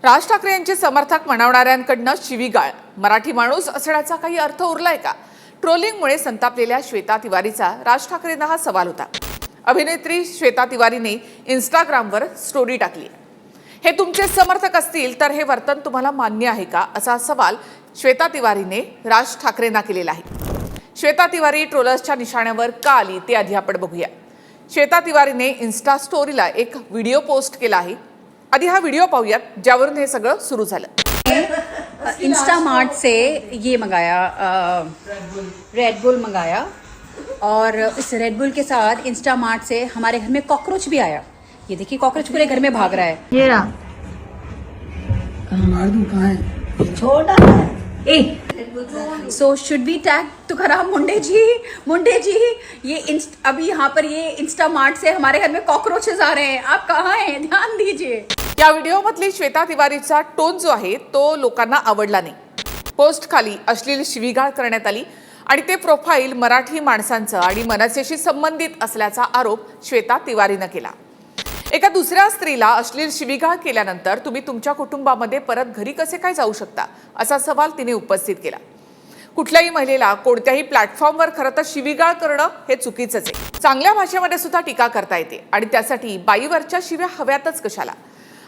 राज ठाकरे यांचे समर्थक म्हणवणाऱ्यांकडनं शिवीगाळ, मराठी माणूस असण्याचा काही अर्थ उरलाय का? ट्रोलिंगमुळे संतापलेल्या श्वेता तिवारीचा राज ठाकरेंना हा सवाल होता. अभिनेत्री श्वेता तिवारीने इंस्टाग्रामवर स्टोरी टाकली. हे तुमचे समर्थक असतील तर हे वर्तन तुम्हाला मान्य आहे का, असा सवाल श्वेता तिवारीने राज ठाकरेंना केलेला आहे. श्वेता तिवारी ट्रोलर्सच्या निशाण्यावर का आली ते आधी आपण बघूया. श्वेता तिवारीने इन्स्टा स्टोरीला एक व्हिडिओ पोस्ट केला आहे. आधी हा व्हिडिओ पाहूयात ज्यावरून हे सगळं सुरू झालं. इंस्टामार्ट से ये मंगाया, रेड बुल मंगाया और इस रेड बुल के साथ इंस्टामार्ट से हमारे घर में कॉकरोच भी आया. ये देखिए कॉकरोच पूरे घर में भाग रहा है. ये रहा. मार दूं कहाँ है? छोटा है. So should be tag Tukaram Munde ji ये अभी यहाँ पर ये इंस्टामार्ट से हमारे घर में कॉकरोचेस आ रहे हैं, आप कहाँ हैं, ध्यान दीजिए. या व्हिडिओमधली श्वेता तिवारीचा टोन जो आहे तो लोकांना आवडला नाही. पोस्ट खाली अश्लील शिवीगाळ करण्यात आली आणि ते प्रोफाईल मराठी माणसांचं आणि मनसेशी संबंधित असल्याचा आरोप श्वेता तिवारीनं केला. एका दुसऱ्या स्त्रीला अश्लील शिवीगाळ केल्यानंतर तुम्ही तुमच्या कुटुंबामध्ये परत घरी कसे काय जाऊ शकता, असा सवाल तिने उपस्थित केला. कुठल्याही महिलेला कोणत्याही प्लॅटफॉर्मवर खरं तर शिवीगाळ करणं हे चुकीचंच आहे. चांगल्या भाषेमध्ये सुद्धा टीका करता येते आणि त्यासाठी बाईवरच्या शिव्या हव्यातच कशाला.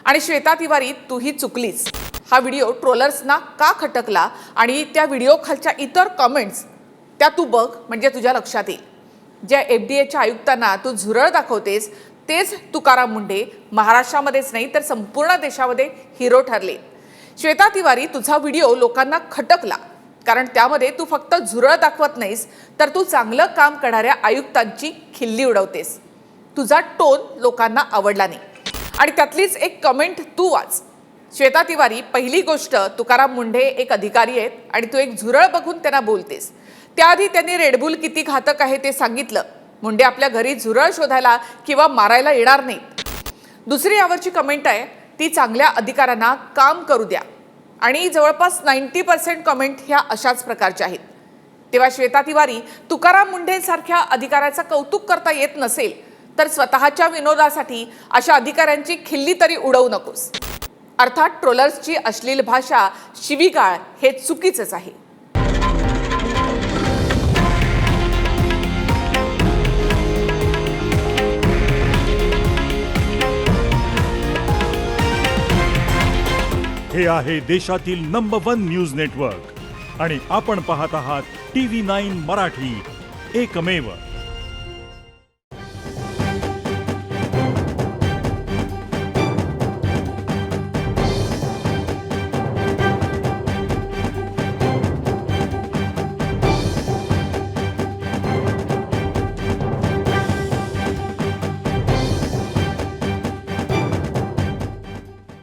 आणि श्वेता तिवारी तू ही चुकलीस. हा व्हिडिओ ट्रोलर्सना का खटकला आणि त्या व्हिडिओ खालच्या इतर कमेंट्स त्या तू बघ, म्हणजे तुझ्या लक्षात येईल. ज्या FDAच्या आयुक्तांना तू झुरळ दाखवतेस तेच तुकाराम मुंडे महाराष्ट्रामध्येच नाही तर संपूर्ण देशामध्ये हिरो ठरले. श्वेता तिवारी तुझा व्हिडिओ लोकांना खटकला कारण त्यामध्ये तू फक्त झुरळ दाखवत नाहीस तर तू चांगलं काम करणाऱ्या आयुक्तांची खिल्ली उडवतेस. तुझा टोन लोकांना आवडला नाही. आणि त्यातलीच एक कमेंट तू वाच. श्वेता तिवारी, पहिली गोष्ट तुकाराम मुंडे एक अधिकारी आहेत आणि तू एक झुरळ बघून त्यांना बोलतेस. त्याआधी त्यांनी रेडबुल किती घातक आहे ते सांगितलं. मुंडे आपल्या घरी झुरळ शोधायला किंवा मारायला येणार नाहीत. दुसरी यावरची कमेंट आहे ती चांगल्या अधिकाऱ्यांना काम करू द्या आणि जवळपास 90% कमेंट ह्या अशाच प्रकारच्या आहेत. तेव्हा श्वेता तिवारी, तुकाराम मुंढेंसारख्या अधिकाऱ्याचं कौतुक करता येत नसेल तर स्वतःच्या विनोदासाठी अशा अधिकाऱ्यांची खिल्ली तरी उडवू नकोस. अर्थात ट्रोलर्सची अश्लील भाषा, शिवीगाळ हे चुकीचंच आहे. हे आहे देशातील नंबर 1 न्यूज नेटवर्क आणि आपण पाहत आहात TV9 मराठी, एकमेव.